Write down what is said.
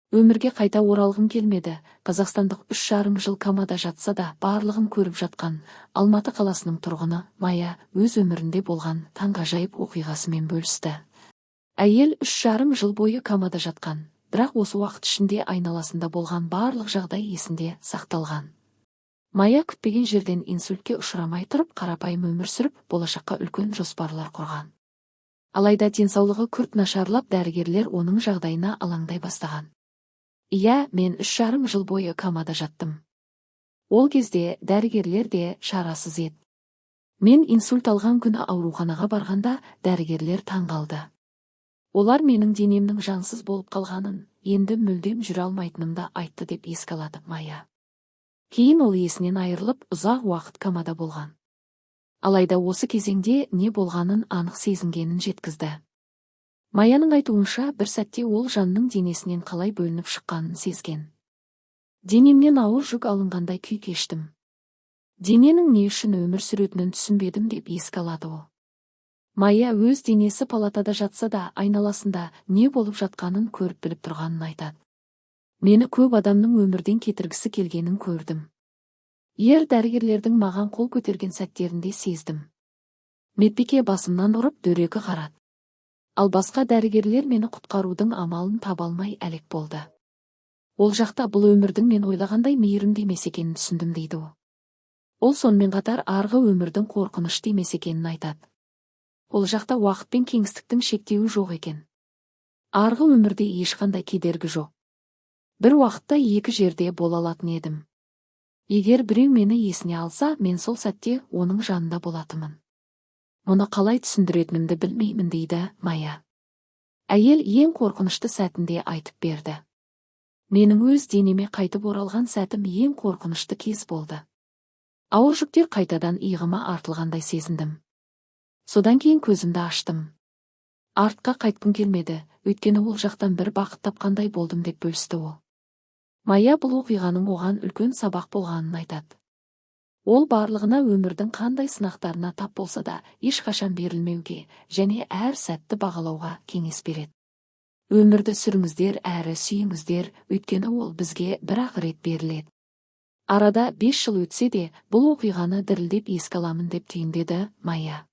Өмірге қайта оралғым келмеді. Қазақстандық 3,5 жыл комада жатса да, барлығын көріп жатқан Алматы қаласының тұрғыны Майя өз өмірінде болған таңғажайып оқиғасымен бөлісті. Әйел 3,5 жыл бойы комада жатқан, бірақ осы уақыт ішінде айналасында болған барлық жағдай есінде сақталған. Майя күтпеген жерден инсультке ұшырамай тұрып, қарапайым өмір сүріп, болашаққа үлкен жоспарлар құрған. Алайда денсаулығы күрт нашарлап, дәрігерлер оның жағдайына алаңдай бастаған. Иә, мен 3,5 жыл бойы комада жаттым. Ол кезде дәрігерлер де шарасыз еді. Мен инсульт алған күні ауруханаға барғанда дәрігерлер таң қалды. Олар менің денемнің жансыз болып қалғанын, енді мүлдем жүре алмайтынымды айтты деп еске алады Майя. Кейін ол есінен айырылып, ұзақ уақыт комада болған. Алайда осы кезеңде не болғанын анық сезінгенін жеткізді. Майяның айтуынша, бір сәтте ол жанның денесінен қалай бөлініп шыққанын сезген. Денемнен ауыр жүк алынғандай күй кештім. Дененің не үшін өмір сүретінін түсінбедім деп еске алады ол. Майя өз денесі палатада жатса да, айналасында не болып жатқанын көріп біліп тұрғанын айтады. Мені көп адамның өмірден кетіргісі келгенін көрдім. Ер дәрігерлердің маған қол көтерген сәттерінде сездім. Медбике басымнан ұрып дөрекі қарады. Ал басқа дәрігерлер мені құтқарудың амалын таба алмай әлек болды. Ол жақта бұл өмірдің мен ойлағандай мейірімді емес екенін түсіндім дейді ол. Ол сонымен қатар арғы өмірдің қорқынышты емес екенін айтады. Ол жақта уақыт пен кеңістіктің шектеуі жоқ екен. Арғы өмірде ешқандай кедергі жоқ. Бір уақытта екі жерде бола алатын едім. Егер біреу мені есіне алса, мен сол сәтте оның жанында болатымын. Мұны қалай түсіндіретінімді білмеймін дейді Майя. Әйел ең қорқынышты сәтінде айтып берді. Менің өз денеме қайтып оралған сәтім ең қорқынышты кез болды. Ауыр жүктер қайтадан иығыма артылғандай сезіндім. Содан кейін көзімді аштым. Артқа қайтқым келмеді, өйткені ол жақтан бір бақыт тапқандай болдым деп бөлісті ол. Майя бұл оқиғаның оған үлкен сабақ болғанын айтады. Ол барлығына өмірдің қандай сынақтарына тап болса да, ешқашан берілмеуге және әр сәтті бағалауға кеңес береді. Өмірді сүріңіздер, әрі сүйіңіздер, өйткені ол бізге бір-ақ рет беріледі. Арада 5 жыл өтсе де, бұл оқиғаны дірілдеп еске аламын деп түйіндеді Майя.